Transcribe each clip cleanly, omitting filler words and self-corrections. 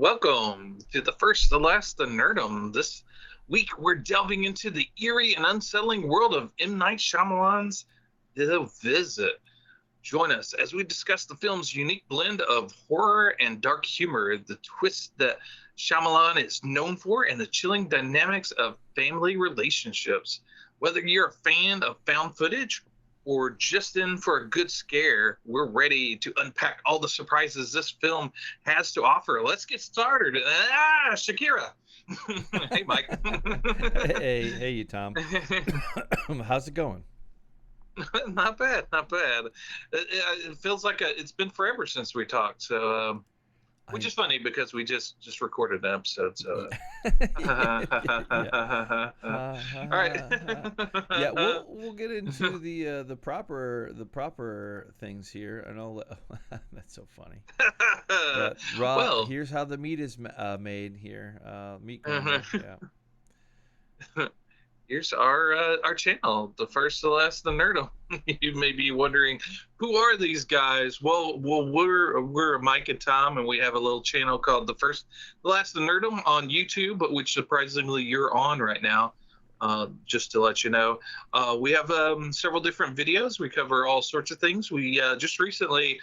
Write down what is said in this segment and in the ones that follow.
Welcome to the First, the Last, the Nerdom. This week we're delving into the eerie and unsettling world of M. Night Shyamalan's The Visit. Join us as we discuss the film's unique blend of horror and dark humor, the twist that Shyamalan is known for, and the chilling dynamics of family relationships. Whether you're a fan of found footage or just in for a good scare, we're ready to unpack all the surprises this film has to offer. Let's get started. Shakira. Hey, Mike. Hey, you, Tom. How's it going? Not bad. It feels like it's been forever since we talked. So, which is funny because we just recorded an episode. So, all right. Yeah, we'll get into the proper things here, and I'll. That's so funny. Raw. Well, here's how the meat is made here. Meat grinder. Yeah. Here's our channel, the First, the Last, the Nerdom. You may be wondering, who are these guys? Well, we're Mike and Tom, and we have a little channel called the First, the Last, the Nerdom on YouTube, but which surprisingly you're on right now. Just to let you know, we have several different videos. We cover all sorts of things. We just recently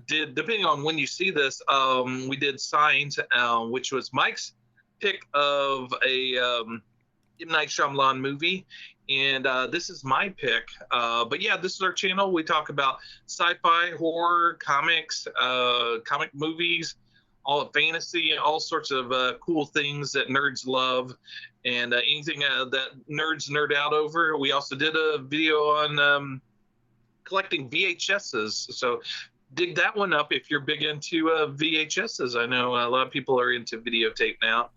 did, depending on when you see this, we did Signs, which was Mike's pick of a M. Night Shyamalan movie, and this is my pick. But yeah, this is our channel. We talk about sci-fi, horror, comics, comic movies, all fantasy, all sorts of cool things that nerds love, and anything that nerds nerd out over. We also did a video on collecting VHSs, so dig that one up if you're big into VHSs. I know a lot of people are into videotape now.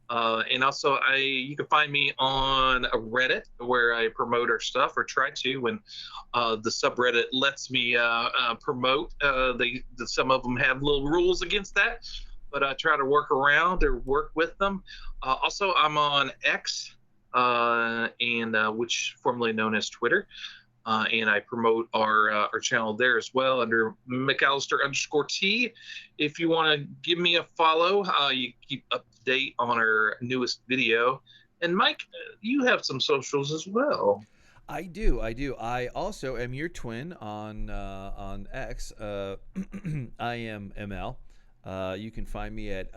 And also, you can find me on Reddit, where I promote our stuff, or try to, when the subreddit lets me promote. Some of them have little rules against that, but I try to work around or work with them. Also, I'm on X, which formerly known as Twitter. And I promote our channel there as well under McAllister_T. If you want to give me a follow, you keep up to date on our newest video. And Mike, you have some socials as well. I do. I also am your twin on X. I am ML. You can find me at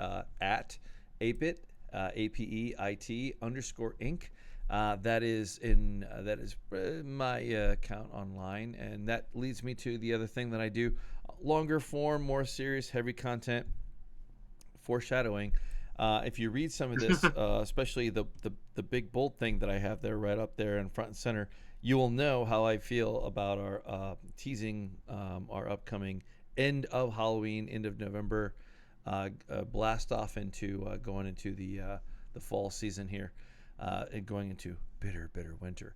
ApeIt, ApeIt_Ink. That is my account online, and that leads me to the other thing that I do: longer form, more serious, heavy content, foreshadowing. If you read some of this, especially the big bold thing that I have there right up there in front and center, you will know how I feel about our teasing our upcoming end of Halloween, end of November, blast off into going into the fall season here. And going into bitter winter,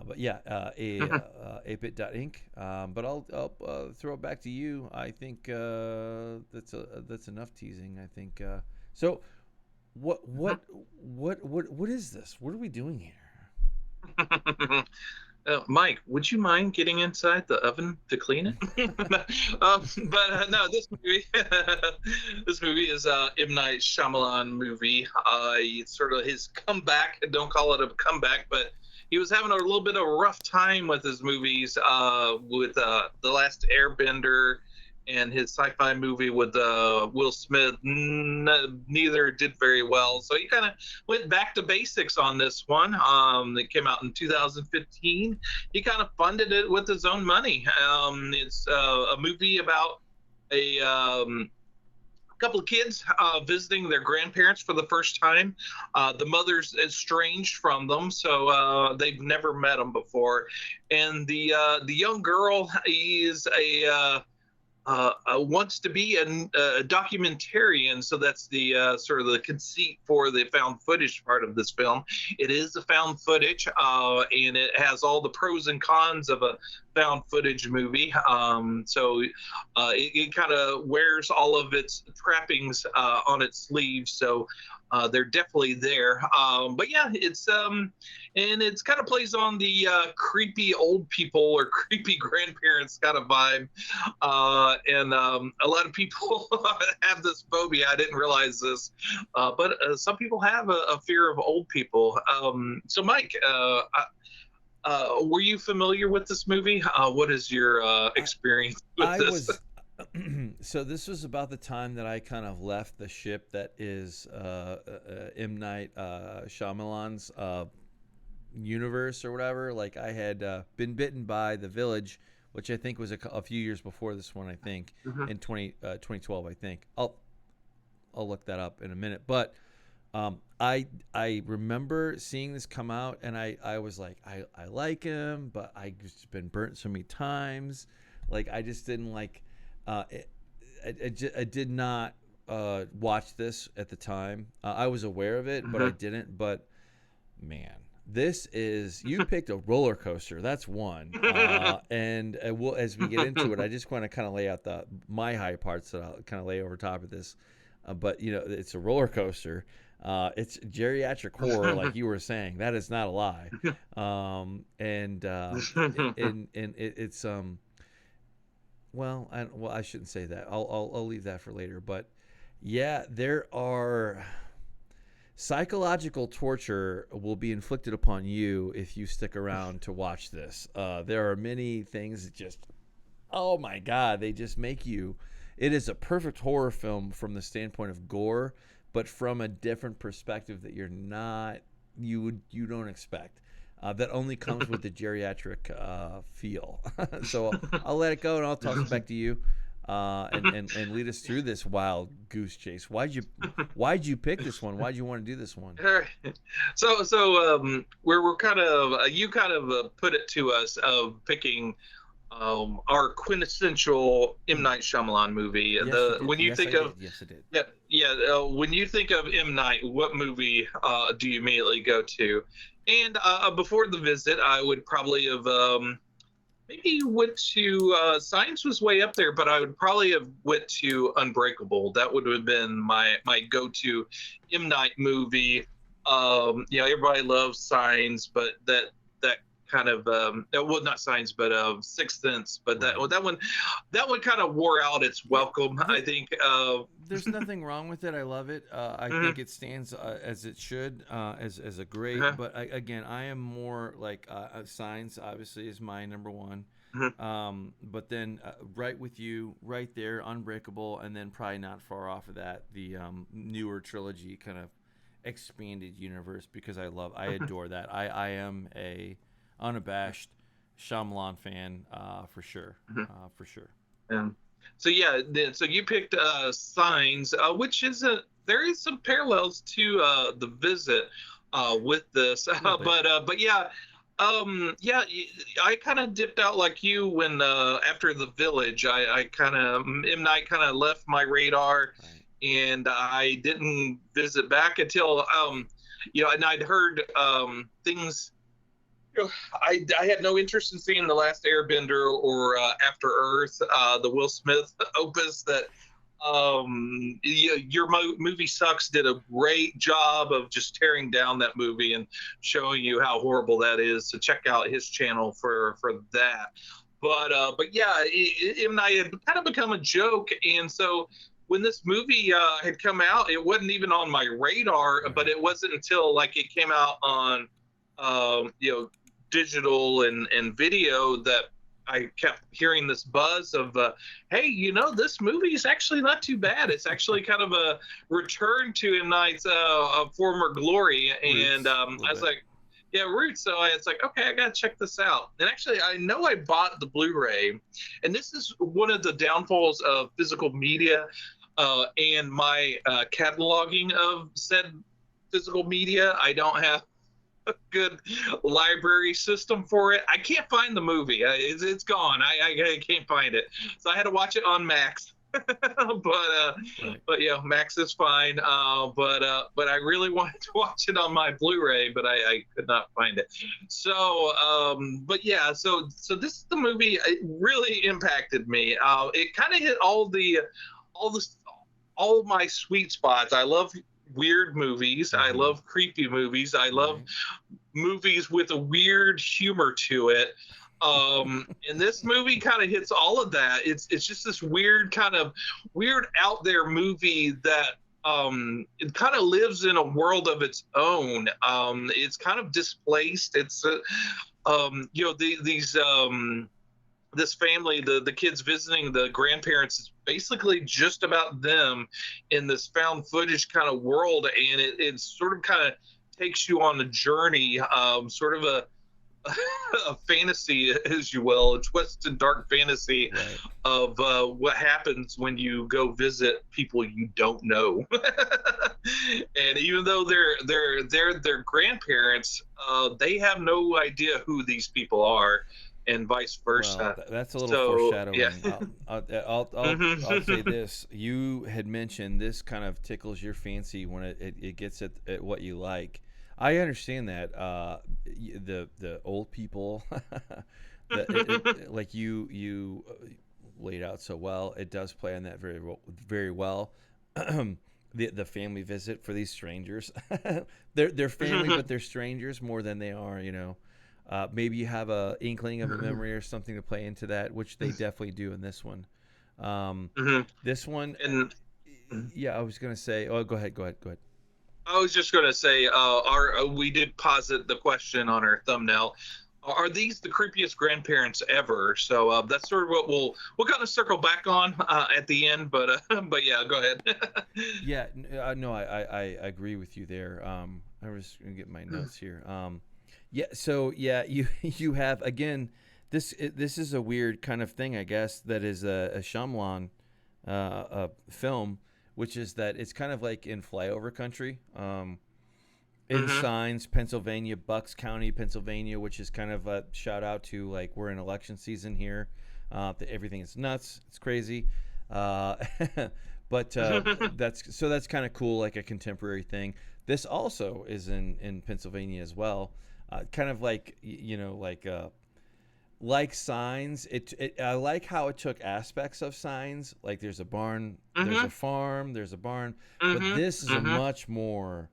but yeah, ApeIt.Ink. But I'll throw it back to you. I think that's enough teasing. I think so. What is this? What are we doing here? Mike, would you mind getting inside the oven to clean it? No, this movie, this movie is M. Night Shyamalan movie. It's sort of his comeback. Don't call it a comeback, but he was having a little bit of a rough time with his movies, with The Last Airbender and his sci-fi movie with Will Smith. Neither did very well, so he kind of went back to basics on this one. It came out in 2015. He kind of funded it with his own money. It's a movie about a couple of kids visiting their grandparents for the first time. The mother's estranged from them, so they've never met them before, and the young girl is wants to be a documentarian, so that's the sort of the conceit for the found footage part of this film. It is a found footage, and it has all the pros and cons of a found footage movie. So it kind of wears all of its trappings on its sleeves. So they're definitely there. But yeah, it's and it's kind of plays on the creepy old people or creepy grandparents kind of vibe. And a lot of people have this phobia. I didn't realize this, but some people have a fear of old people. So Mike, were you familiar with this movie? What is your experience with this? So this was about the time that I kind of left the ship that is M. Night Shyamalan's universe or whatever. Like I had been bitten by The Village, which I think was a few years before this one. I think in 2012. I think I'll look that up in a minute. But I remember seeing this come out, and I was like, I like him, but I've just been burnt so many times. Like I just didn't like. I did not watch this at the time. I was aware of it, but I didn't. But man, this is, you picked a roller coaster. That's one. And we'll, as we get into it, I just want to kind of lay out my high parts that I'll kind of lay over top of this. But you know, it's a roller coaster. It's geriatric horror, like you were saying. That is not a lie. And it's Well, I shouldn't say that. I'll leave that for later. But yeah, there are psychological torture will be inflicted upon you if you stick around to watch this. There are many things that just, oh my God, they just make you. It is a perfect horror film from the standpoint of gore, but from a different perspective that you don't expect. That only comes with the geriatric feel. So I'll let it go, and I'll toss it back to you, and lead us through this wild goose chase. Why'd you pick this one? Why'd you want to do this one? All right. So we're kind of you kind of put it to us of picking our quintessential M. Night Shyamalan movie. Yes, when you think of yes, it did. Yeah. When you think of M. Night, what movie do you immediately go to? And before the visit, I would probably have maybe went to Science was way up there, but I would probably have went to Unbreakable. That would have been my go-to M. Night movie. Everybody loves Signs, but that kind of well, not Signs, but Sixth Sense. But that one kind of wore out its welcome. I think. There's nothing wrong with it. I love it. I think it stands as it should, as a great. But again, I am more like Signs. Obviously, is my number one. But then right with you, right there, Unbreakable, and then probably not far off of that, the newer trilogy kind of expanded universe, because I adore that. I am a unabashed Shyamalan fan, for sure. For sure. So yeah, so you picked Signs, which there is some parallels to The Visit with this, but yeah, I kind of dipped out like you when after The Village, I kind of M. Night kind of left my radar, and I didn't visit back until and I'd heard things. I had no interest in seeing The Last Airbender or After Earth, the Will Smith opus that Your Movie Sucks did a great job of just tearing down that movie and showing you how horrible that is. So check out his channel for that. But yeah, M. Night had kind of become a joke, and so when this movie had come out, it wasn't even on my radar. But it wasn't until like it came out on digital and video that I kept hearing this buzz of, hey, this movie is actually not too bad. It's actually kind of a return to M. Night's former glory. And I was like, yeah, Roots. So it's like, okay, I got to check this out. And actually, I know I bought the Blu-ray. And this is one of the downfalls of physical media and my cataloging of said physical media. I don't have a good library system for it. I can't find the movie. It's gone. I can't find it. So I had to watch it on Max. But yeah, Max is fine. But I really wanted to watch it on my Blu-ray, but I could not find it. So but yeah, so this is the movie. It really impacted me. It kind of hit all my sweet spots. I love weird movies. I love creepy movies. I love movies with a weird humor to it. And this movie kind of hits all of that. It's just this weird kind of weird out there movie that it kind of lives in a world of its own. It's kind of displaced. It's this family, the kids visiting the grandparents, is basically just about them in this found footage kind of world, and it sort of kind of takes you on a journey, sort of a fantasy, as you will, a twisted dark fantasy of what happens when you go visit people you don't know. And even though they're their grandparents, they have no idea who these people are, and vice versa. Well, that's a little foreshadowing. Yeah. I'll say this. You had mentioned this kind of tickles your fancy when it gets at what you like. I understand that. The old people, like you laid out so well, it does play on that very well. The family visit for these strangers. They're family, but they're strangers more than they are, maybe you have a inkling of a memory or something to play into that, which they definitely do in this one. This one, and I was gonna say, go ahead. I was just gonna say, we did posit the question on our thumbnail. Are these the creepiest grandparents ever? So that's sort of what we'll kind of circle back on at the end. But yeah, go ahead. Yeah, no, I agree with you there. I was gonna get my notes here. Yeah, so yeah, you have, again, this is a weird kind of thing, I guess, that is a Shyamalan film, which is that it's kind of like in flyover country, in Signs, Pennsylvania, Bucks County, Pennsylvania, which is kind of a shout out to, like, we're in election season here, everything is nuts, it's crazy, but that's kind of cool, like a contemporary thing. This also is in Pennsylvania as well. Kind of like, like Signs. I like how it took aspects of Signs. Like there's a barn, there's a farm, there's a barn. But this is a much more,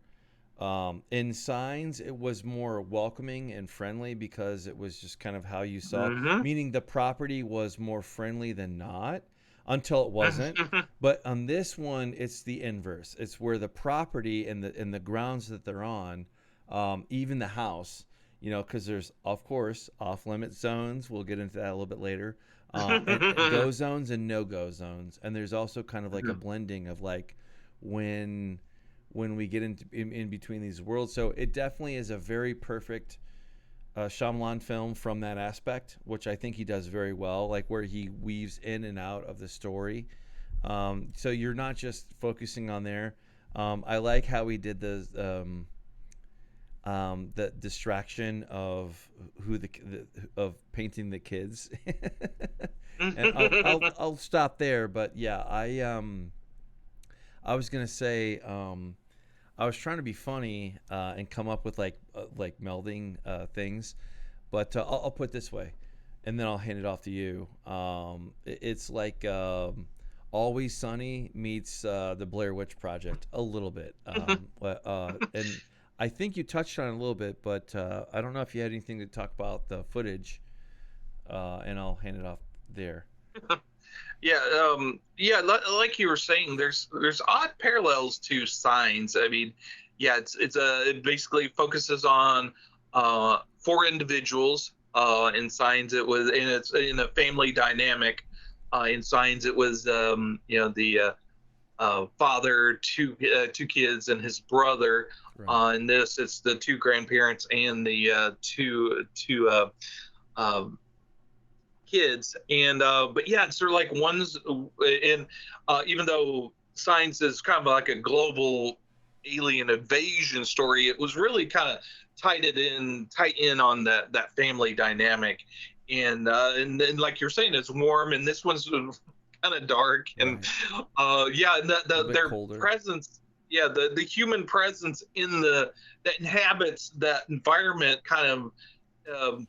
in Signs, it was more welcoming and friendly because it was just kind of how you saw it. Meaning the property was more friendly than not until it wasn't. But on this one, it's the inverse. It's where the property and the grounds that they're on, even the house, because there's, of course, off-limit zones. We'll get into that a little bit later. And go zones and no-go zones. And there's also kind of like a blending of like when we get in between these worlds. So it definitely is a very perfect Shyamalan film from that aspect, which I think he does very well, like where he weaves in and out of the story. So you're not just focusing on there. I like how he did the distraction of of painting the kids. And I'll stop there, but yeah, I was gonna say, I was trying to be funny and come up with like melding things, but I'll put it this way, and then I'll hand it off to you. It's like Always Sunny meets the Blair Witch Project a little bit, and I think you touched on it a little bit, but I don't know if you had anything to talk about the footage, and I'll hand it off there. Yeah, like you were saying, there's odd parallels to Signs. I mean, yeah, it basically focuses on 4 individuals. In Signs, it was, and it's in a family dynamic. In Signs, it was the father, two kids, and his brother. Right. In this, it's the 2 grandparents and the two kids. And but yeah, it's sort of like one's in even though Signs is kind of like a global alien invasion story, it was really kind of tight in on that family dynamic. And then, like you're saying, it's warm, and this one's kind of dark. And and their colder presence, the human presence that inhabits that environment kind of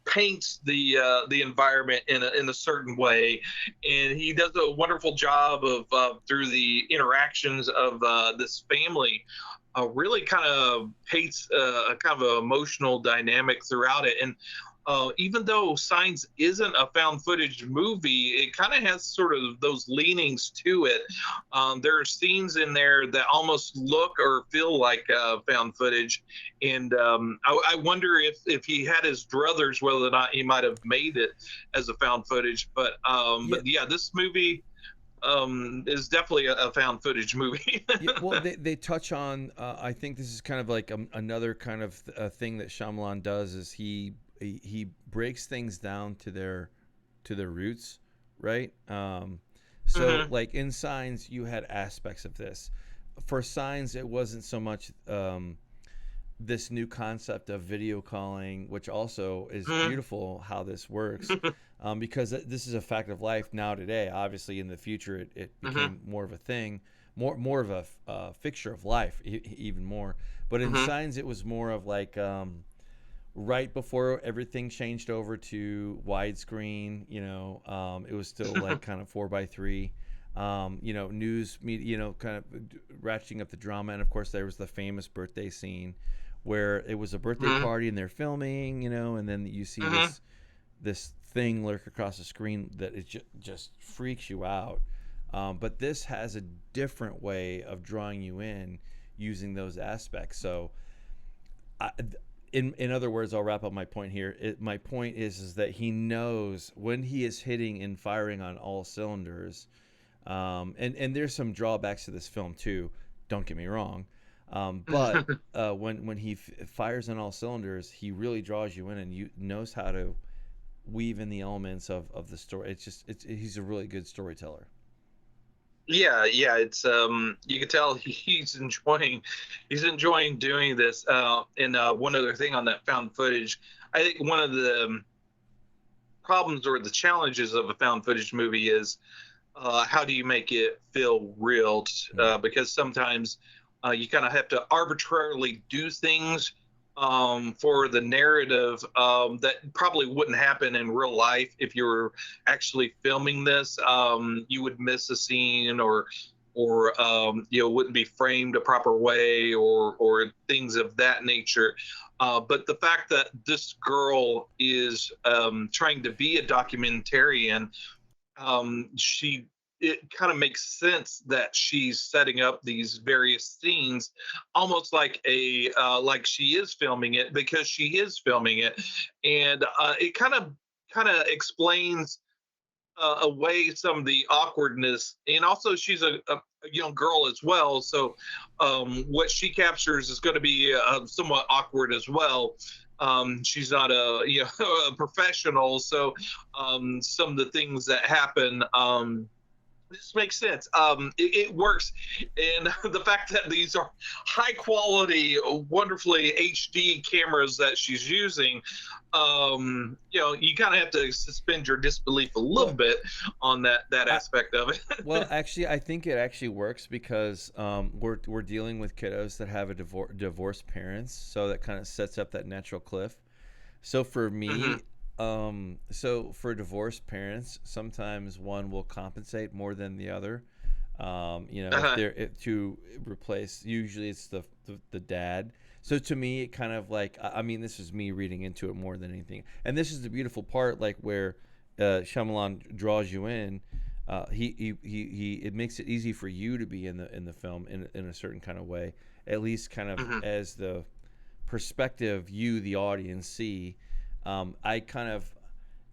paints the environment in a certain way. And he does a wonderful job of through the interactions of this family really kind of paints a kind of an emotional dynamic throughout it. And even though Signs isn't a found footage movie, it kind of has sort of those leanings to it. There are scenes in there that almost look or feel like found footage, and I wonder if he had his druthers, whether or not he might have made it as a found footage. Yeah. But yeah, this movie is definitely a found footage movie. Yeah, well, they touch on. I think this is kind of like another kind of thing that Shyamalan does is he breaks things down to their roots, right? So Mhm. like in Signs, you had aspects of this. For Signs, it wasn't so much this new concept of video calling, which also is Mhm. beautiful how this works, because this is a fact of life now today. Obviously, in the future, it Mhm. became more of a thing, more of a fixture of life, even more. But in Mhm. Signs, it was more of like right before everything changed over to widescreen. It was still like kind of 4:3. News media, kind of ratcheting up the drama, and of course there was the famous birthday scene where it was a birthday Mhm. party and they're filming, and then you see Mhm. this thing lurk across the screen that it just freaks you out. But this has a different way of drawing you in using those aspects. So I, in other words, I'll wrap up my point here. My point is that he knows when he is hitting and firing on all cylinders. And there's some drawbacks to this film too. Don't get me wrong, but when he fires on all cylinders, he really draws you in and you knows how to weave in the elements of the story. He's a really good storyteller. Yeah, yeah, it's you can tell he's enjoying doing this. And one other thing on that found footage, I think one of the problems or the challenges of a found footage movie is how do you make it feel real? Mm. Because sometimes you kind of have to arbitrarily do things for the narrative that probably wouldn't happen in real life if you were actually filming this. You would miss a scene or wouldn't be framed a proper way or things of that nature. But the fact that this girl is trying to be a documentarian, she it kind of makes sense that she's setting up these various scenes almost like she is filming it because she is filming it, and it kind of explains away some of the awkwardness. And also she's a young girl as well, so what she captures is going to be somewhat awkward as well. She's not a professional, so some of the things that happen, this makes sense. It works, and the fact that these are high quality, wonderfully HD cameras that she's using, you kind of have to suspend your disbelief a little Well, bit on that I, aspect of it. well, actually, I think it actually works because we're dealing with kiddos that have a divorced parents, so that kind of sets up that natural cliff. So for Hmm. me, so for divorced parents, sometimes one will compensate more than the other. If Uh-huh. to replace, usually it's the dad. So to me, it kind of like, I mean, this is me reading into it more than anything. And this is the beautiful part, like where Shyamalan draws you in. It makes it easy for you to be in the film in a certain kind of way, at least kind of Hmm. as the perspective you, the audience, see. I kind of,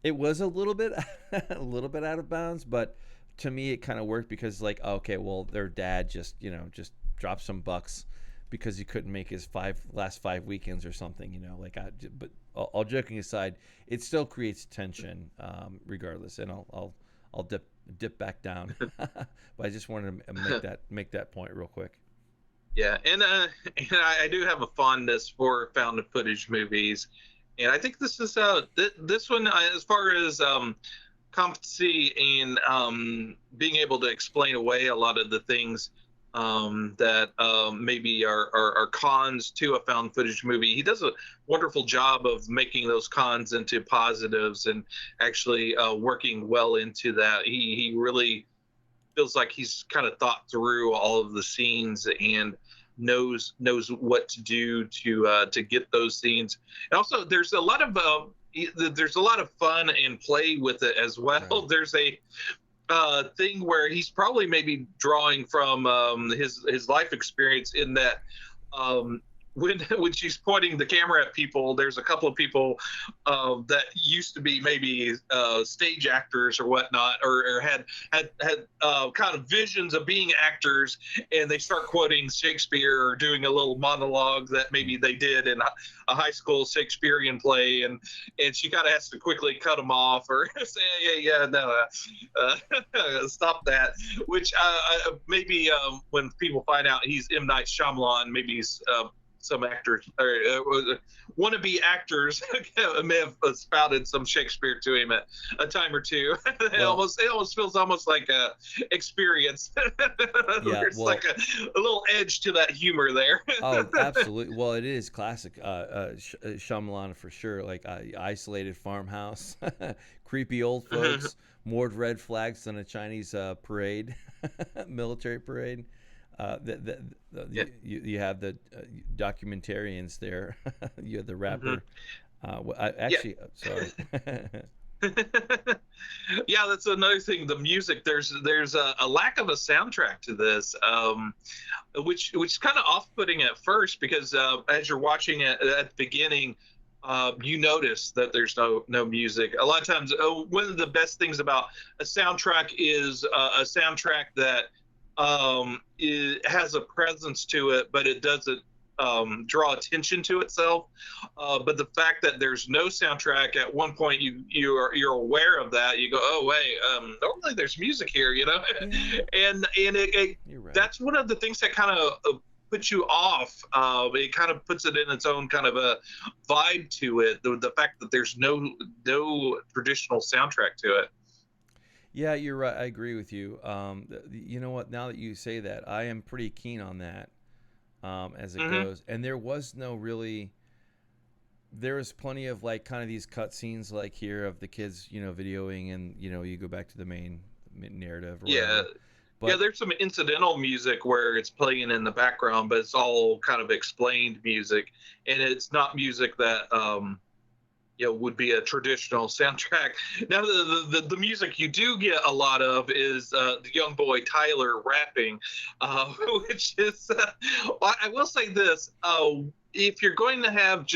it was a little bit a little bit out of bounds, but to me it kind of worked because like, okay, well, their dad just dropped some bucks because he couldn't make his last 5 weekends or something, like but all joking aside, it still creates tension, regardless. And I'll dip back down. But I just wanted to make that point real quick. Yeah, and I do have a fondness for found footage movies, and I think this is this one, as far as competency and being able to explain away a lot of the things that maybe are cons to a found footage movie. He does a wonderful job of making those cons into positives and actually working well into that. He really feels like he's kind of thought through all of the scenes, and knows what to do to get those scenes. And also, there's a lot of fun and play with it as well. Right. There's a thing where he's probably maybe drawing from his life experience in that when she's pointing the camera at people, there's a couple of people that used to be maybe stage actors or whatnot, or had kind of visions of being actors, and they start quoting Shakespeare or doing a little monologue that maybe they did in a high school Shakespearean play, and she kind of has to quickly cut them off or say, yeah, no, stop that. Which maybe when people find out he's M. Night Shyamalan, maybe he's some actors or wannabe actors may have spouted some Shakespeare to him at a time or two. It almost feels almost like a experience. There's like a little edge to that humor there. Oh, absolutely. Well, it is classic Shyamalan for sure. Like isolated farmhouse, creepy old folks, moored red flags on a Chinese parade, military parade. You have the documentarians there. You have the rapper. Sorry. Yeah, that's another thing. The music. There's a lack of a soundtrack to this, which is kind of off-putting at first, because as you're watching it at the beginning, you notice that there's no music. A lot of times, one of the best things about a soundtrack is a soundtrack that it has a presence to it, but it doesn't draw attention to itself. But the fact that there's no soundtrack, at one point you're aware of that. You go, oh wait, normally there's music here, you know. And it right. That's one of the things that kind of puts you off. It kind of puts it in its own kind of a vibe to it. The fact that there's no traditional soundtrack to it. Yeah, you're right. I agree with you. You know what? Now that you say that, I am pretty keen on that as it goes. And there was no really. There was plenty of like kind of these cut scenes like here of the kids, you know, videoing, and you know, you go back to the main narrative. Or whatever. But, yeah, there's some incidental music where it's playing in the background, but it's all kind of explained music, and it's not music that would be a traditional soundtrack. Now, the music you do get a lot of is the young boy Tyler rapping, which is, I will say this, if you're going to have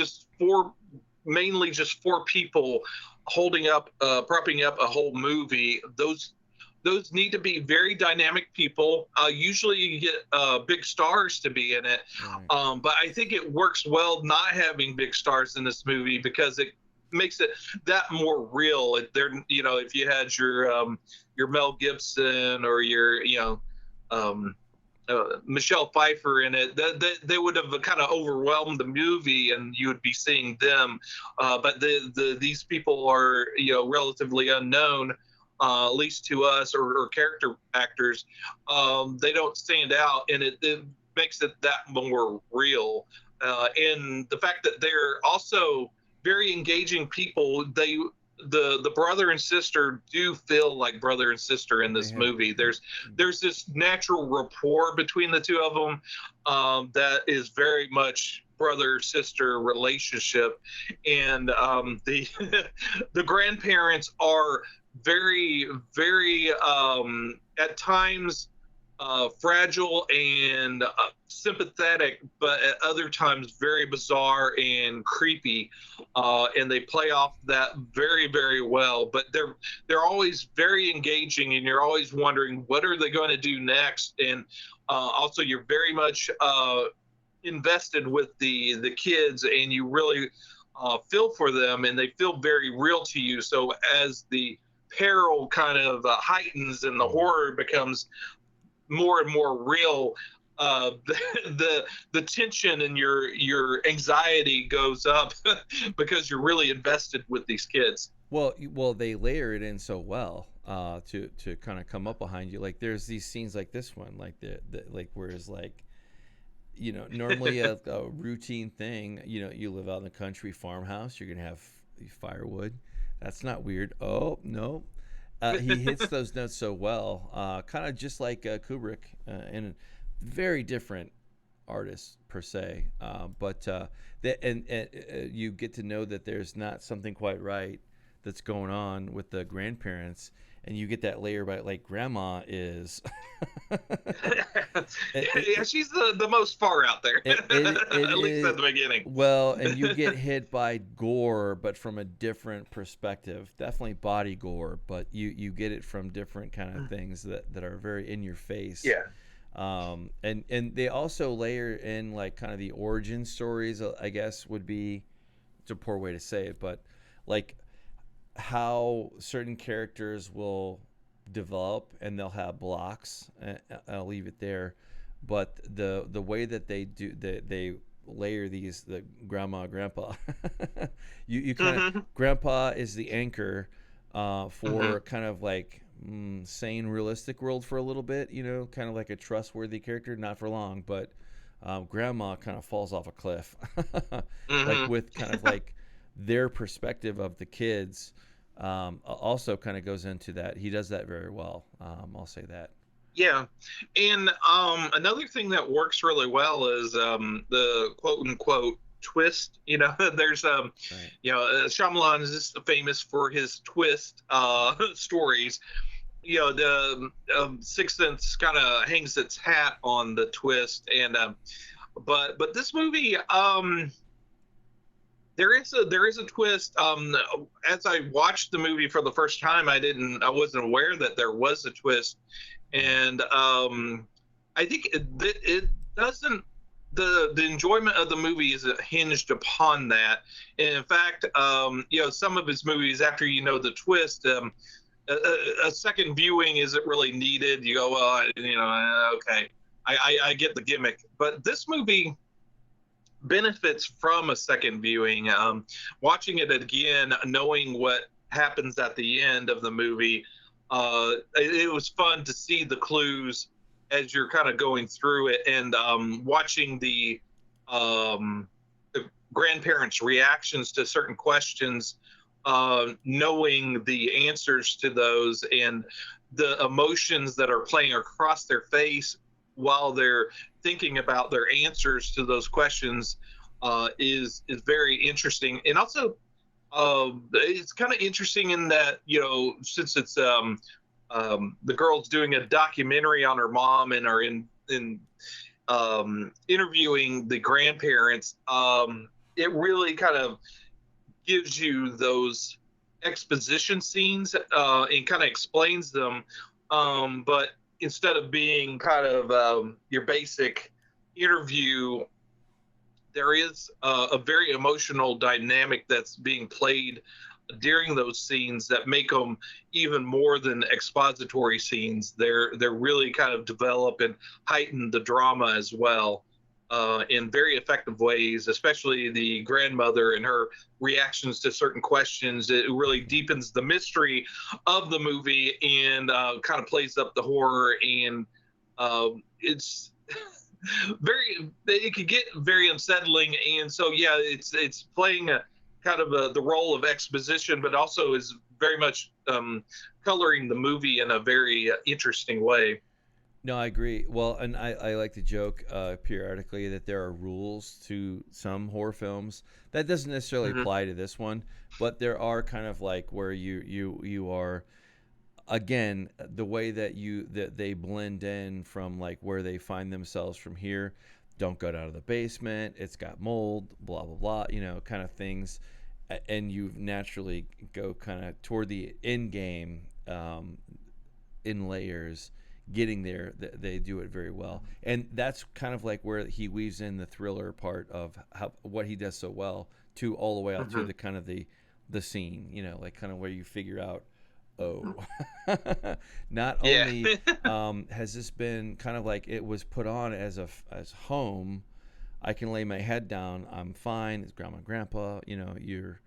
mainly just four people propping up a whole movie, those need to be very dynamic people. Usually you get big stars to be in it. Right. But I think it works well not having big stars in this movie, because it makes it that more real. If you had your Mel Gibson or your Michelle Pfeiffer in it, they would have kind of overwhelmed the movie, and you would be seeing them. But these people are relatively unknown, at least to us, or character actors. They don't stand out, and it makes it that more real. And the fact that they're also very engaging people. The brother and sister do feel like brother and sister in this movie. There's this natural rapport between the two of them that is very much brother-sister relationship. And the grandparents are very, very at times fragile and sympathetic, but at other times very bizarre and creepy, and they play off that very, very well. But they're always very engaging, and you're always wondering what are they going to do next. And also you're very much invested with the kids, and you really feel for them, and they feel very real to you. So as the peril kind of heightens and the horror becomes more and more real, the tension and your anxiety goes up because you're really invested with these kids. Well, they layer it in so well to kind of come up behind you. Like there's these scenes like this one, like the whereas like, normally a routine thing, you live out in the country farmhouse, you're gonna have firewood. That's not weird. Oh no. He hits those notes so well, kind of just like Kubrick, and very different artist per se, but you get to know that there's not something quite right that's going on with the grandparents, and you get that layer by like grandma is Yeah, she's the most far out there. it At least is at the beginning. well, and you get hit by gore, but from a different perspective. Definitely body gore, but you get it from different kind of things that are very in your face. Yeah. And they also layer in like kind of the origin stories, I guess would be, it's a poor way to say it, but like how certain characters will develop and they'll have blocks. I'll leave it there, but the way that they layer these, the grandma, grandpa, you kind of, grandpa is the anchor for kind of like sane, realistic world for a little bit, kind of like a trustworthy character, not for long, but grandma kind of falls off a cliff, like with kind of like their perspective of the kids. Also kind of goes into that. He does that very well. I'll say that. Yeah. And another thing that works really well is the quote unquote twist. There's Right. Shyamalan is just famous for his twist stories. The Sixth Sense kind of hangs its hat on the twist, and but this movie, there is a twist. As I watched the movie for the first time, I wasn't aware that there was a twist, and I think it doesn't. The enjoyment of the movie is hinged upon that. And in fact, some of his movies, after the twist, a second viewing isn't really needed. You go, well, okay, I get the gimmick. But this movie benefits from a second viewing. Watching it again, knowing what happens at the end of the movie, it was fun to see the clues as you're kind of going through it, and watching the grandparents' reactions to certain questions, knowing the answers to those and the emotions that are playing across their face while they're thinking about their answers to those questions is very interesting. And also, it's kind of interesting in that, since it's the girl's doing a documentary on her mom and are in interviewing the grandparents, it really kind of gives you those exposition scenes and kind of explains them, but instead of being kind of your basic interview, there is a very emotional dynamic that's being played during those scenes that make them even more than expository scenes. They're really kind of develop and heighten the drama as well, in very effective ways, especially the grandmother and her reactions to certain questions. It really deepens the mystery of the movie and kind of plays up the horror. And it's it could get very unsettling. And so, yeah, it's playing a kind of the role of exposition, but also is very much coloring the movie in a very interesting way. No, I agree. Well, and I like to joke periodically that there are rules to some horror films. That doesn't necessarily apply to this one, but there are kind of like where you are, again, the way that they blend in from like where they find themselves from here. Don't go down to the basement. It's got mold, blah, blah, blah, kind of things. And you naturally go kind of toward the end game in layers. Getting there, they do it very well, and that's kind of like where he weaves in the thriller part of what he does so well, to all the way out to the kind of the scene, like kind of where you figure out, not only has this been kind of like it was put on as home, I can lay my head down, I'm fine, it's grandma and grandpa, you're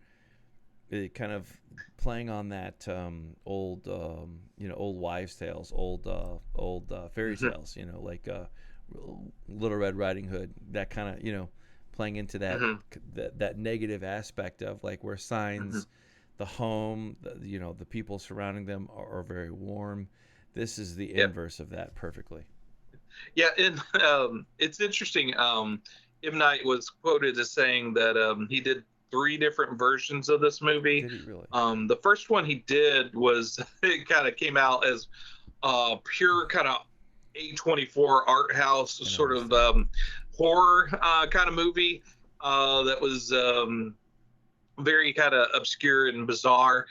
kind of playing on that old wives' tales, old fairy tales, like Little Red Riding Hood, that kind of, playing into that negative aspect of like where signs, the home, the people surrounding them are very warm. This is the inverse of that perfectly. Yeah, and it's interesting. M. Night was quoted as saying that he did three different versions of this movie. Did he really? The first one he did was it kind of came out as pure kind of A24 art house sort of horror kind of movie that was very kind of obscure and bizarre.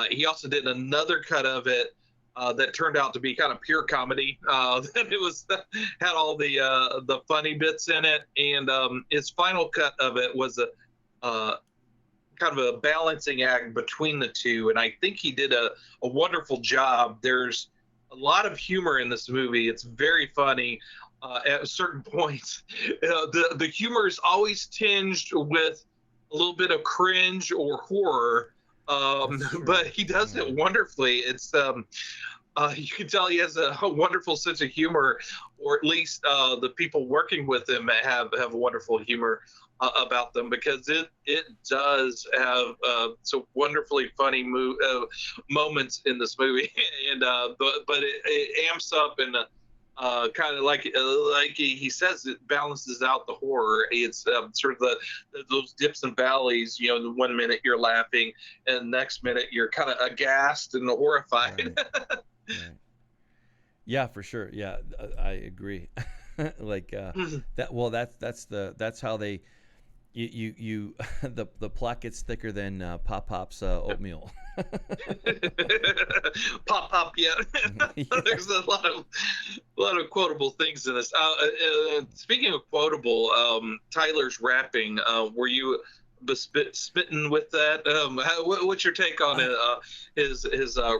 He also did another cut of it that turned out to be kind of pure comedy. That it was had all the funny bits in it, and his final cut of it was a kind of a balancing act between the two, and I think he did a wonderful job. There's a lot of humor in this movie. It's very funny. At certain points, the humor is always tinged with a little bit of cringe or horror, but he does it wonderfully. It's you can tell he has a wonderful sense of humor, or at least the people working with him have a wonderful humor about them, because it does have some wonderfully funny moments in this movie, and but it amps up and kind of like he says, it balances out the horror. It's sort of those dips and valleys. You know, the 1 minute you're laughing, and the next minute you're kind of aghast and horrified. Right. Yeah, for sure. Yeah, I agree. Like that. Well, that's how they. You the plot gets thicker than Pop's oatmeal. Pop, yeah. There's a lot of quotable things in this. Speaking of quotable, Tyler's rapping. Were you smitten with that? What's your take on his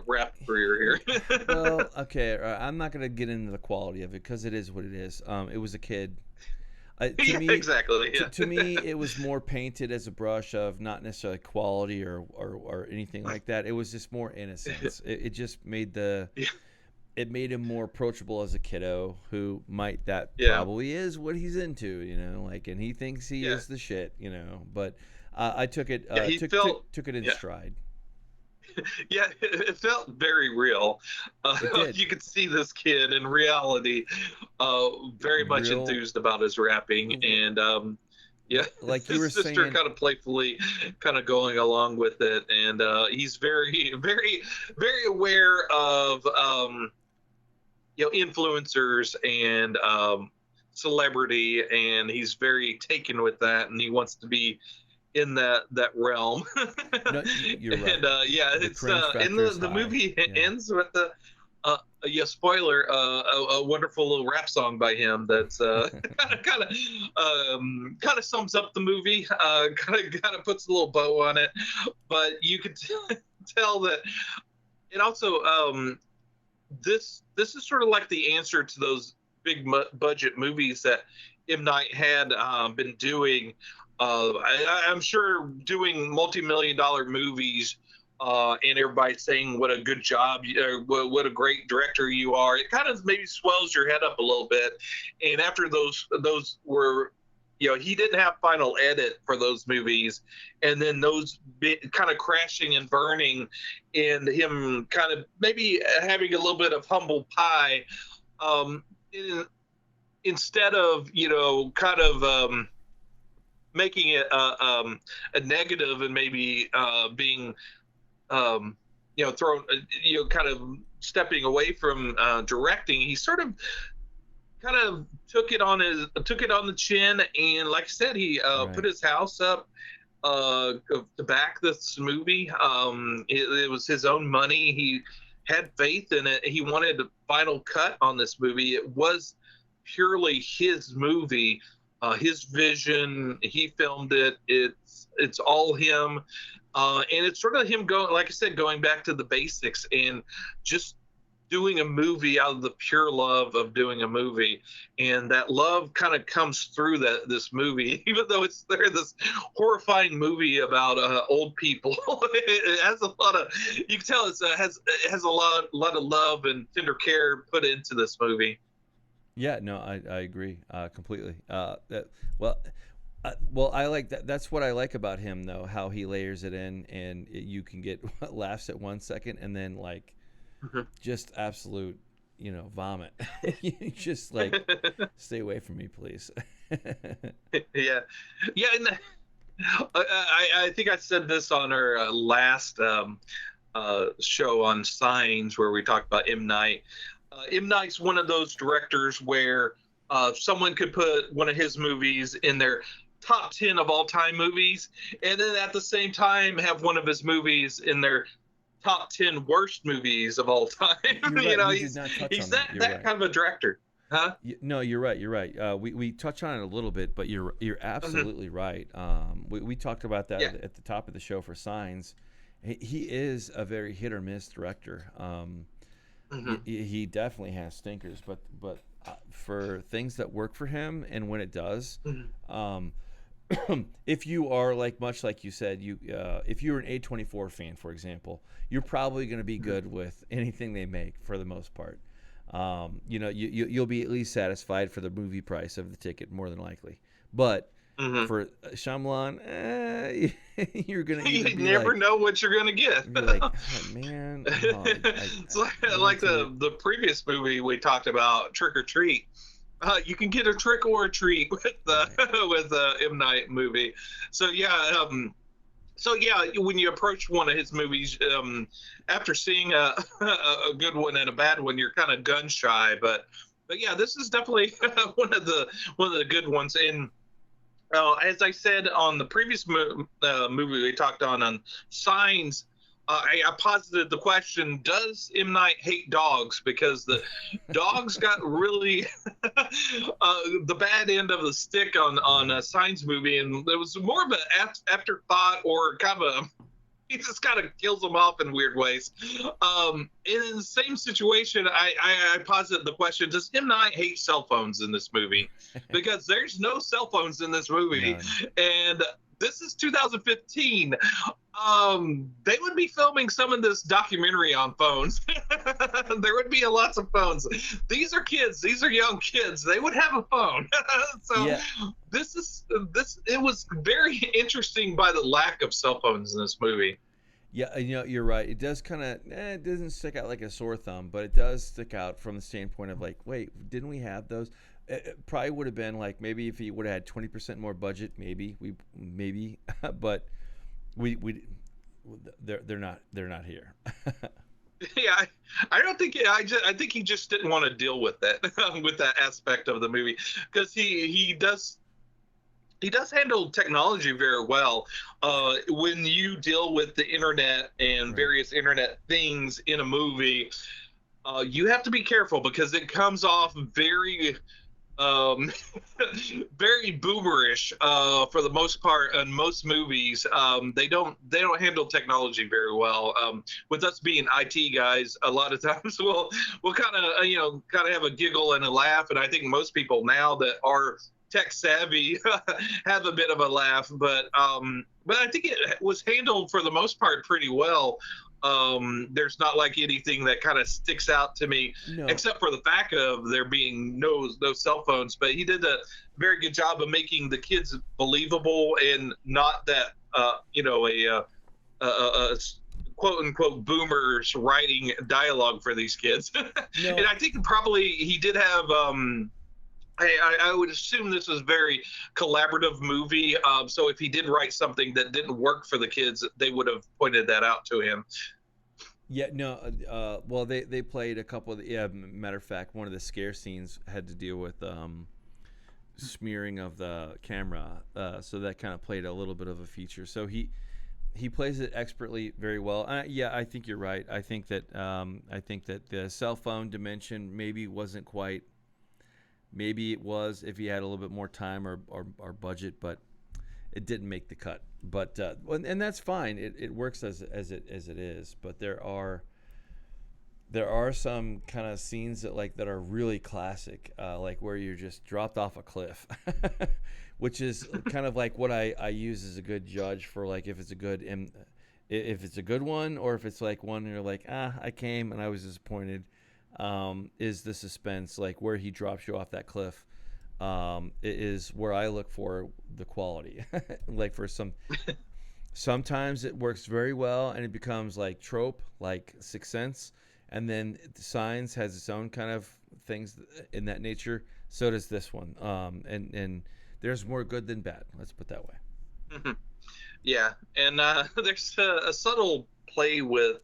rap career here? Well, okay, I'm not gonna get into the quality of it because it is what it is. It was a kid. To me, exactly. Yeah. To me, it was more painted as a brush of not necessarily quality or anything like that. It was just more innocence. It just made it made him more approachable as a kiddo who probably is what he's into, you know, like, and he thinks he is the shit, you know. But I took it took it in stride. Yeah, it felt very real. You could see this kid in reality, very much enthused about his rapping, and yeah, like you his were sister saying, kind of playfully, kind of going along with it, and he's very, very, very aware of influencers and celebrity, and he's very taken with that, and he wants to be in that realm. No, you're right. And it's in the movie ends with the spoiler, a wonderful little rap song by him that's kind of sums up the movie, kind of puts a little bow on it, but you could tell that. And also this is sort of like the answer to those big budget movies that M. Night had been doing. I'm sure doing multi-million-dollar movies and everybody saying what a good job, what a great director you are. It kind of maybe swells your head up a little bit. And after those were, he didn't have final edit for those movies, and then those kind of crashing and burning, and him kind of maybe having a little bit of humble pie, instead of kind of making it a negative and maybe being thrown, kind of stepping away from directing. He sort of kind of took it on the chin, and like I said, he put his house up to back this movie. It was his own money. He had faith in it. He wanted a final cut on this movie. It was purely his movie. His vision, he filmed it. It's all him, and it's sort of him going back to the basics and just doing a movie out of the pure love of doing a movie, and that love kind of comes through this movie, even though it's this horrifying movie about old people. It has a lot of, you can tell it has a lot of love and tender care put into this movie. Yeah, no, I agree completely. Well, I like that. That's what I like about him, though, how he layers it in, and you can get laughs at 1 second, and then just absolute, vomit. You just like stay away from me, please. Yeah, yeah, and I think I said this on our last show on Signs, where we talked about M. Night. M. Night's one of those directors where someone could put one of his movies in their top 10 of all time movies, and then at the same time have one of his movies in their top 10 worst movies of all time. You're right. He's that Right. kind of a director. Huh? No, you're right. You're right. We touch on it a little bit, but you're absolutely right. We talked about that at the top of the show for Signs. He is a very hit or miss director. He definitely has stinkers, but for things that work for him, and when it does, if you are much like you said, if you're an A24 fan, for example, you're probably going to be good with anything they make for the most part. You'll be at least satisfied for the movie price of the ticket, more than likely. But for Shyamalan, you're gonna you never know what you're gonna get. You're like, oh, man, it's like the previous movie we talked about, Trick or Treat. You can get a trick or a treat with the M. Night movie. So yeah. When you approach one of his movies, after seeing a good one and a bad one, you're kind of gun shy. But yeah, this is definitely one of the good ones. And as I said on the previous movie we talked on Signs, I posited the question: does M. Night hate dogs? Because the dogs got really the bad end of the stick on a Signs movie, and it was more of an afterthought, or kind of he just kind of kills them off in weird ways. In the same situation, I posited the question: does M. Night hate cell phones in this movie? Because there's no cell phones in this movie, and this is 2015. They would be filming some of this documentary on phones. There would be lots of phones. These are kids. These are young kids. They would have a phone. It was very interesting by the lack of cell phones in this movie. Yeah, you're right. It does kind of, it doesn't stick out like a sore thumb, but it does stick out from the standpoint of like, wait, didn't we have those? It probably would have been like, maybe if he would have had 20% more budget, maybe, but they're not here. Yeah, I don't think. I think he just didn't want to deal with that with that aspect of the movie, because he does handle technology very well. When you deal with the internet and various internet things in a movie, you have to be careful, because it comes off very very boomerish for the most part in most movies. They don't handle technology very well. With us being IT guys, a lot of times we'll kind of have a giggle and a laugh, and I think most people now that are tech savvy have a bit of a laugh, but I think it was handled for the most part pretty well. There's not like anything that kind of sticks out to me, except for the fact of there being no cell phones. But he did a very good job of making the kids believable, and not that a quote unquote boomers writing dialogue for these kids. No. And I think probably he did have I would assume this was a very collaborative movie. So if he did write something that didn't work for the kids, they would have pointed that out to him. Yeah, no. Well, they played a couple of matter of fact, one of the scare scenes had to deal with smearing of the camera. So that kind of played a little bit of a feature. So he plays it expertly, very well. Yeah, I think you're right. I think that the cell phone dimension maybe wasn't quite. Maybe it was if he had a little bit more time or budget, but it didn't make the cut. But and that's fine. It works as it is. But there are some kind of scenes that are really classic, like where you're just dropped off a cliff, which is kind of like what I use as a good judge for like if it's a good one, or if it's like one you're like, I came and I was disappointed. Is the suspense, like where he drops you off that cliff, is where I look for the quality. Like for sometimes it works very well and it becomes like trope, like Sixth Sense, And then Signs has its own kind of things in that nature. So does this one. And there's more good than bad. Let's put it that way. Mhm. Yeah, and there's a subtle play with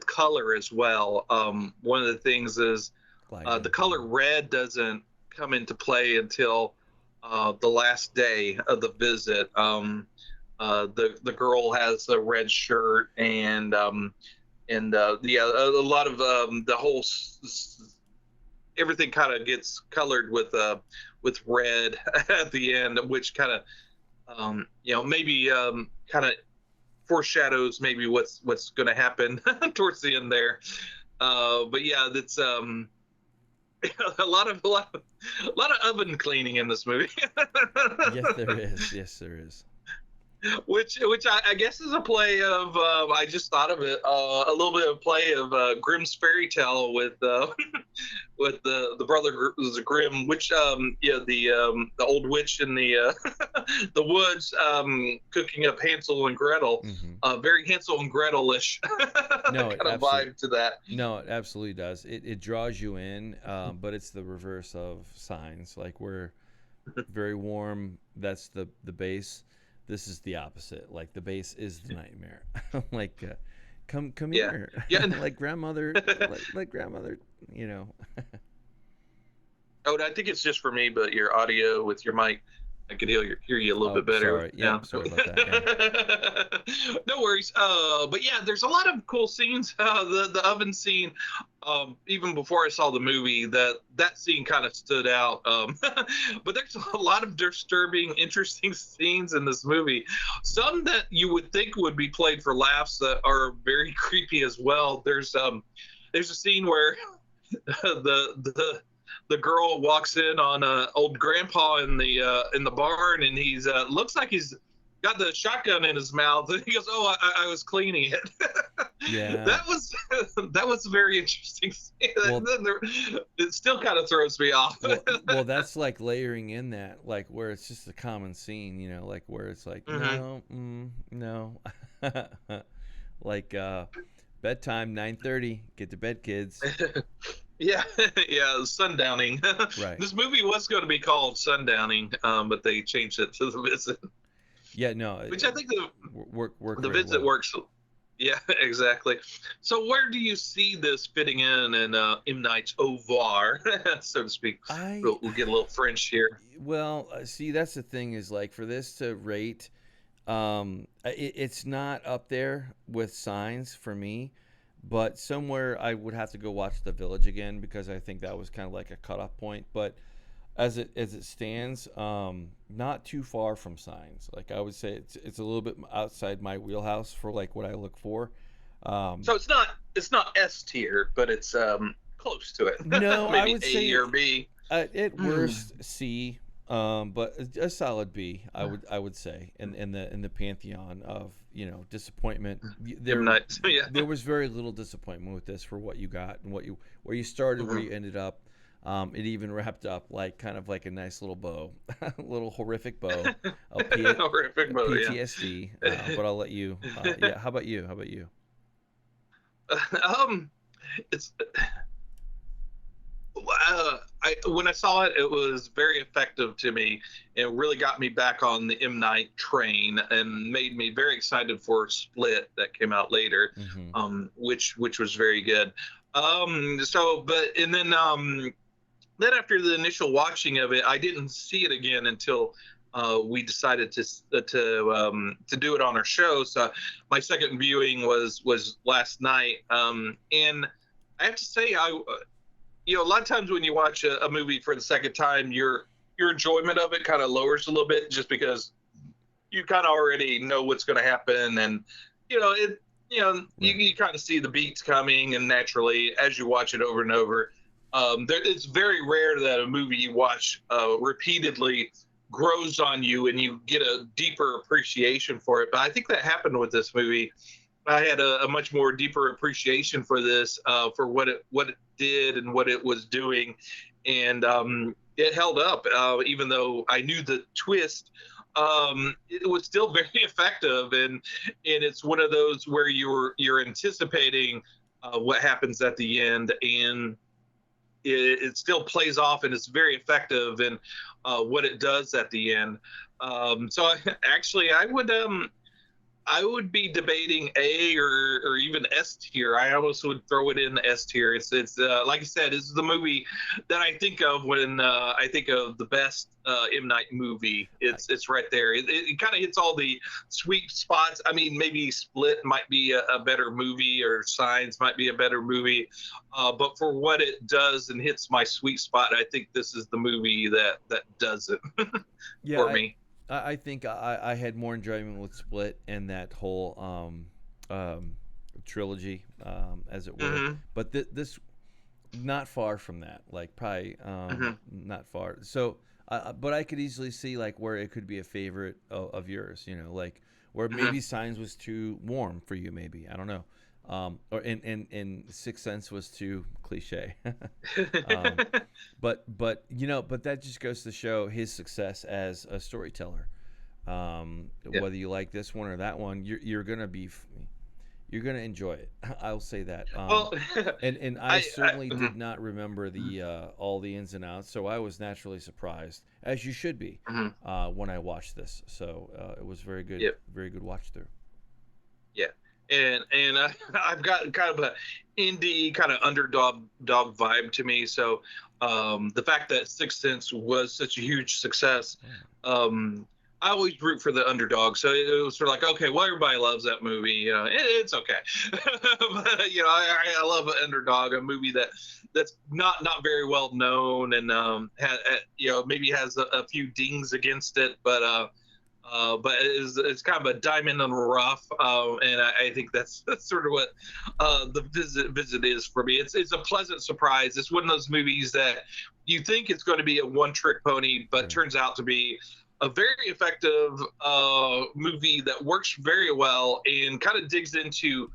color as well. One of the things is the color red doesn't come into play until the last day of the visit. The girl has a red shirt, and yeah, a lot of the whole everything kind of gets colored with red at the end, which kind of maybe kind of foreshadows maybe what's going to happen towards the end there. But yeah, that's a lot of oven cleaning in this movie. Yes, there is. Yes, there is. Which I guess is a play of I just thought of it a little bit of play of Grimm's fairy tale with with the brother Grimm, which the old witch in the the woods cooking up Hansel and Gretel, very Hansel and Gretel-ish no, kind of vibe to that. No, it absolutely does. It draws you in, but it's the reverse of Signs. Like, we're very warm. That's the base. This is the opposite. Like, the base is the nightmare. Like, come here. Yeah. like grandmother, like grandmother, Oh, I think it's just for me, but your audio with your mic, I could hear you a little bit better. Sorry. Yeah, sorry about that. Yeah. No worries. But yeah, there's a lot of cool scenes. The oven scene, even before I saw the movie, that scene kind of stood out. But there's a lot of disturbing, interesting scenes in this movie. Some that you would think would be played for laughs that are very creepy as well. There's a scene where the girl walks in on old grandpa in the barn, and he's looks like he's got the shotgun in his mouth, and he goes, "Oh, I was cleaning it." Yeah, that was very interesting. Well, it still kind of throws me off. well, that's like layering in that, like, where it's just a common scene, like where it's like, no, like bedtime, 9:30, get to bed, kids. Yeah, sundowning. Right. This movie was going to be called Sundowning, but they changed it to The Visit. Yeah, no. Which I think the Visit well. works. Yeah, exactly. So where do you see this fitting in M. Night's oeuvre, so to speak? We'll get a little French here. Well, see, that's the thing is, like, for this to rate, it's not up there with Signs for me. But somewhere I would have to go watch The Village again, because I think that was kind of like a cutoff point. But as it stands, not too far from Signs. Like, I would say it's a little bit outside my wheelhouse for like what I look for. So it's not S tier, but it's close to it. No, maybe I would A say or B. At worst C, but a solid B. I would say in the pantheon of disappointment. There was very little disappointment with this for what you got and where you started, where you ended up. It even wrapped up like kind of like a nice little bow, a little horrific bow of horrific bow, PTSD. Yeah. But I'll let you. Yeah. How about you? It's. When I saw it, it was very effective to me. It really got me back on the M. Night train and made me very excited for Split that came out later, which was very good. Then after the initial watching of it, I didn't see it again until we decided to do it on our show. So my second viewing was last night, and I have to say a lot of times when you watch a movie for the second time, your enjoyment of it kind of lowers a little bit, just because you kind of already know what's going to happen, and you kind of see the beats coming, and naturally, as you watch it over and over, it's very rare that a movie you watch repeatedly grows on you and you get a deeper appreciation for it. But I think that happened with this movie. I had a much more deeper appreciation for this, for what it did and what it was doing, and it held up. Even though I knew the twist, it was still very effective, and it's one of those where you're anticipating what happens at the end, and it still plays off, and it's very effective in what it does at the end. So actually, I would be debating A or even S tier. I almost would throw it in the S tier. It's like I said, this is the movie that I think of when I think of the best M. Night movie. It's right there. It kind of hits all the sweet spots. I mean, maybe Split might be a better movie, or Signs might be a better movie, but for what it does and hits my sweet spot, I think this is the movie that does it for me. I think I had more enjoyment with Split and that whole trilogy, as it were. Mm-hmm. But this, not far from that. Like probably not far. So, but I could easily see like where it could be a favorite of yours. You know, like where maybe Signs was too warm for you. Maybe I don't know. Or in Sixth Sense was too cliche. But that just goes to show his success as a storyteller. Whether you like this one or that one, you're gonna enjoy it. I'll say that. And I certainly did not remember the all the ins and outs, so I was naturally surprised, as you should be, when I watched this. So it was very good, very good watch through. Yeah. And I've got kind of a indie kind of underdog vibe to me. So the fact that Sixth Sense was such a huge success, I always root for the underdog. So it was sort of like, okay, well, everybody loves that movie. You know, it's okay. But you know, I love an underdog, a movie that's not very well known, and maybe has a few dings against it, but it's kind of a diamond in the rough, and I think that's sort of what the visit is for me. It's a pleasant surprise. It's one of those movies that you think it's going to be a one-trick pony, but turns out to be a very effective movie that works very well and kind of digs into.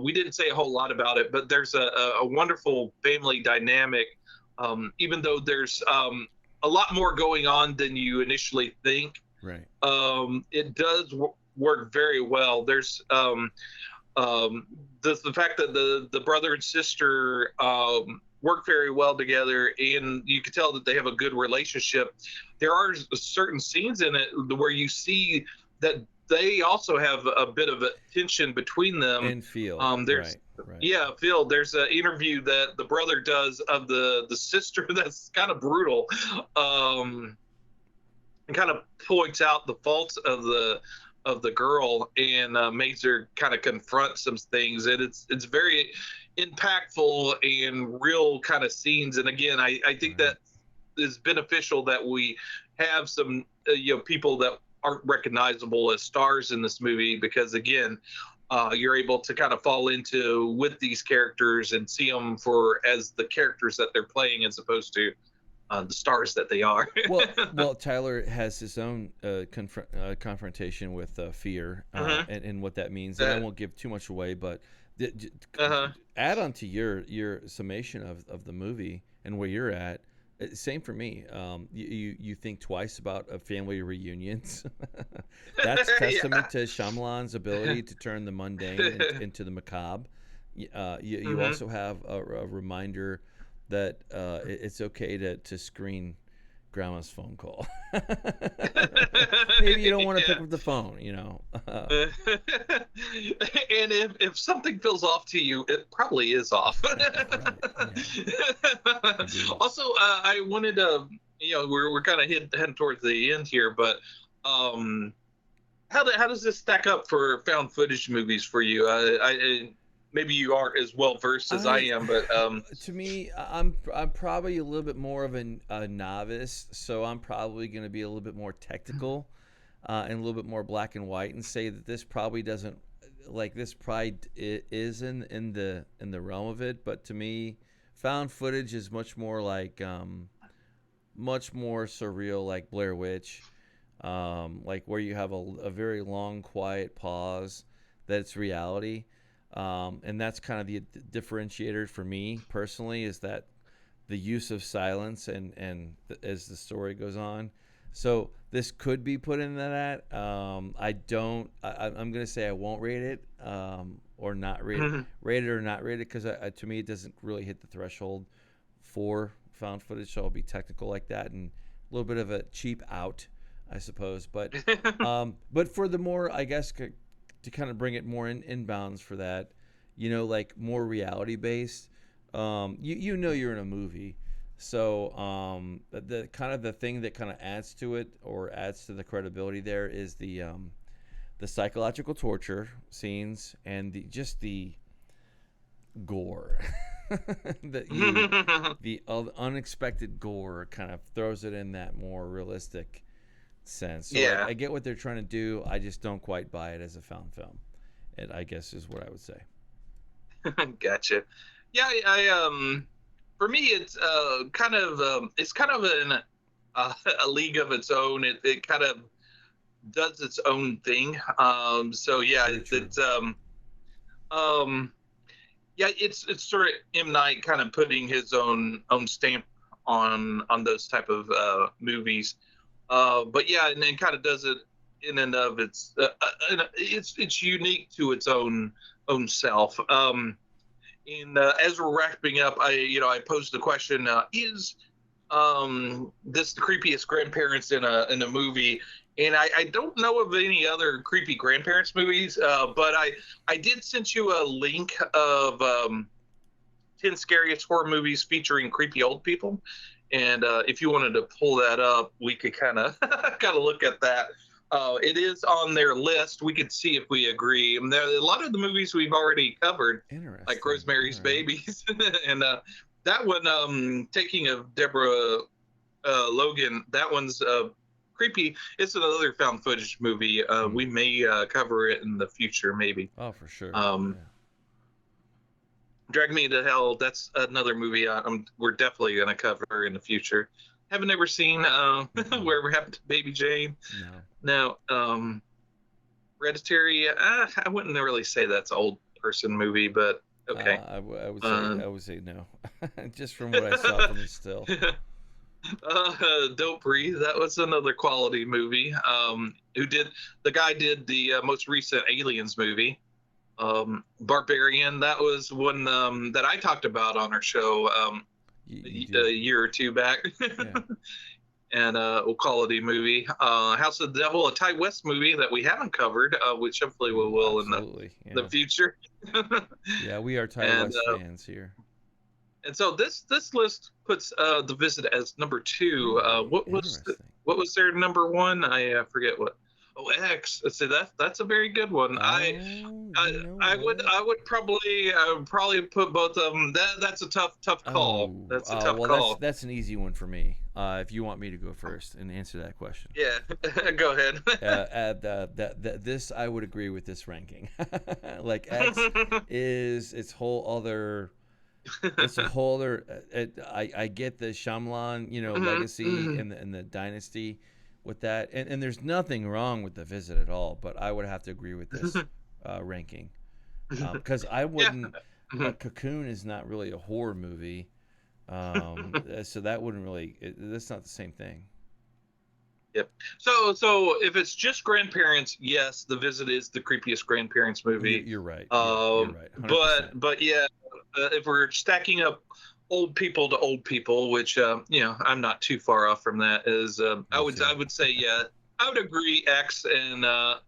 We didn't say a whole lot about it, but there's a wonderful family dynamic, even though there's a lot more going on than you initially think. Right. It does work very well. There's the fact that the brother and sister work very well together, and you can tell that they have a good relationship. There are certain scenes in it where you see that they also have a bit of a tension between them. And feel. There's right. Yeah, Phil. There's an interview that the brother does of the sister that's kind of brutal. And kind of points out the faults of the girl, and makes her kind of confront some things, and it's very impactful and real kind of scenes. And again, I think that is beneficial that we have some people that aren't recognizable as stars in this movie, because again, you're able to kind of fall into with these characters and see them as the characters that they're playing, as opposed to the stars that they are. well, Tyler has his own confrontation with fear, and what that means. And I won't give too much away, but add on to your summation of the movie and where you're at. Same for me. You think twice about family reunions. That's testament to Shyamalan's ability to turn the mundane into the macabre. You also have a reminder that it's okay to screen grandma's phone call. Maybe you don't want to pick up the phone, And if something feels off to you, it probably is off. Also, I wanted to, we're kind of heading towards the end here, but how does this stack up for found footage movies for you? Maybe you aren't as well versed as I am, but to me, I'm probably a little bit more of a novice, so I'm probably going to be a little bit more technical and a little bit more black and white, and say that this probably doesn't, like, this probably is in the realm of it. But to me, found footage is much more like much more surreal, like Blair Witch, like where you have a very long quiet pause that's reality. And that's kind of the differentiator for me personally, is that the use of silence and as the story goes on. So this could be put into that. I don't. I'm gonna say I won't rate it, or not rate it, rate it or not rate it, because to me it doesn't really hit the threshold for found footage. So I'll be technical like that, and a little bit of a cheap out, I suppose. But for the more, I guess, to kind of bring it more inbounds for that, like more reality based. You're in a movie. So the kind of the thing that kind of adds to it, or adds to the credibility there, is the psychological torture scenes and the gore. The unexpected gore kind of throws it in that more realistic sense. So Yeah. I get what they're trying to do. I just don't quite buy it as a found film. It, I guess, is what I would say. Gotcha. Yeah, I for me, it's kind of a league of its own. It kind of does its own thing. So yeah, it's sort of M. Night kind of putting his own stamp on those type of movies. But yeah, and then kind of does it in and of it's unique to its own self. And as we're wrapping up, I posed the question: is this the creepiest grandparents in a movie? And I don't know of any other creepy grandparents movies, but I did send you a link of 10 scariest horror movies featuring creepy old people. And if you wanted to pull that up, we could kind of look at that. It is on their list. We could see if we agree. And there are a lot of the movies we've already covered, like Rosemary's Babies, and that one, Taking of Deborah Logan. That one's creepy. It's another found footage movie. We may cover it in the future, maybe. Oh, for sure. Drag Me to Hell. That's another movie we're definitely going to cover in the future. Haven't ever seen Wherever Happened to Baby Jane. No. Hereditary. I wouldn't really say that's an old person movie, but okay. I would say no, just from what I saw from the still. Don't Breathe. That was another quality movie. The guy did the most recent Aliens movie. Barbarian. That was one that I talked about on our show a year or two back. Yeah. And a quality movie. House of the Devil, a Ty West movie that we haven't covered, which hopefully we will in the future. Yeah, we are Ty West fans here. And so this list puts The Visit as number 2. What was their number 1? I forget what. Oh, X. So that's a very good one. I would probably put both of them. That's a tough call. That's a tough call. That's an easy one for me. If you want me to go first and answer that question. Yeah, go ahead. This I would agree with this ranking. Like X is its whole other. It's a whole other. I get the Shyamalan, legacy and the dynasty with that, and there's nothing wrong with The Visit at all, but I would have to agree with this ranking, because I wouldn't. Cocoon is not really a horror movie, so that wouldn't really. That's not the same thing. Yep. So if it's just grandparents, yes, The Visit is the creepiest grandparents movie. You're right. You're right. 100%. But yeah, if we're stacking up old people to old people, which I'm not too far off from that, is I would say, yeah, I would agree. X and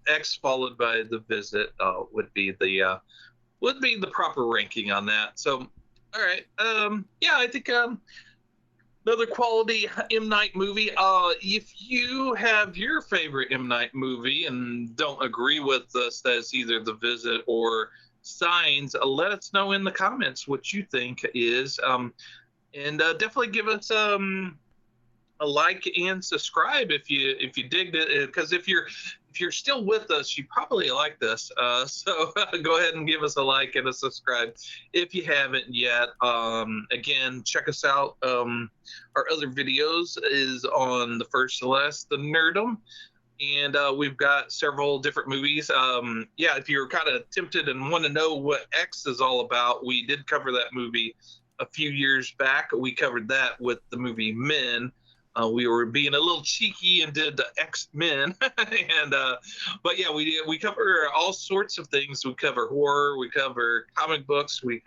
X followed by The Visit would be the proper ranking on that. So all right, yeah, I think another quality M. Night movie. If you have your favorite M. Night movie and don't agree with us that it's either The Visit or Signs, let us know in the comments what you think is, and definitely give us a like and subscribe if you digged it, because if you're still with us, you probably like this, so go ahead and give us a like and a subscribe if you haven't yet. Again, check us out. Our other videos is on the FirstLastNerdom. And we've got several different movies. Yeah, if you're kind of tempted and want to know what X is all about, we did cover that movie a few years back. We covered that with the movie Men. We were being a little cheeky and did X-Men, and but yeah, we cover all sorts of things. We cover horror, we cover comic books, we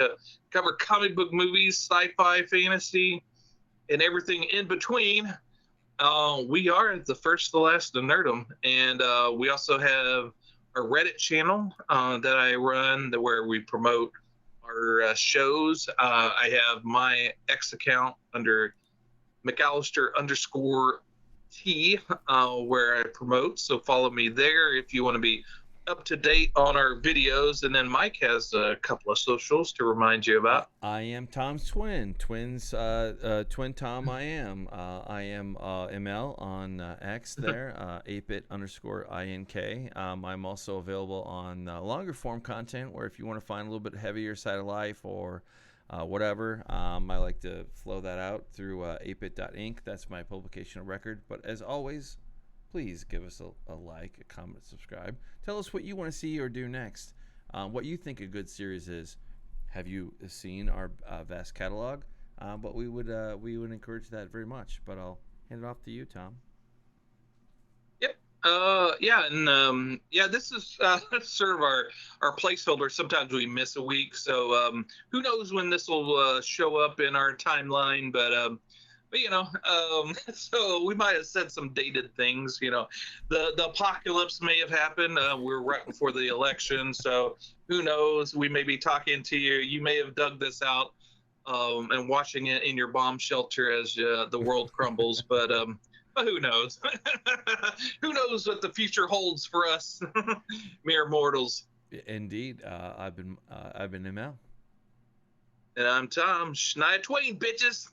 cover comic book movies, sci-fi, fantasy, and everything in between. We are the first, the last, the Nerdom, and we also have a Reddit channel that I run where we promote our shows. I have my X account under McAllister_T, where I promote. So follow me there if you want to be up to date on our videos. And then Mike has a couple of socials to remind you about. I am Tom's twin. Twin Tom. I am ML on X there. ApeIt_INK. I'm also available on longer form content, where if you want to find a little bit heavier side of life or whatever, I like to flow that out through ApeIt.Ink. That's my publication of record. But as always, please give us a like, a comment, subscribe. Tell us what you want to see or do next, what you think a good series is. Have you seen our vast catalog? But we would encourage that very much. But I'll hand it off to you, Tom. Yep. Yeah, and this is sort of our placeholder. Sometimes we miss a week, so who knows when this will show up in our timeline, but so we might have said some dated things. The apocalypse may have happened. We're right before the election, so who knows? We may be talking to you. You may have dug this out and watching it in your bomb shelter as the world crumbles, but who knows? Who knows what the future holds for us, mere mortals. Indeed. I've been ML. And I'm Tom. Shania Twain, bitches.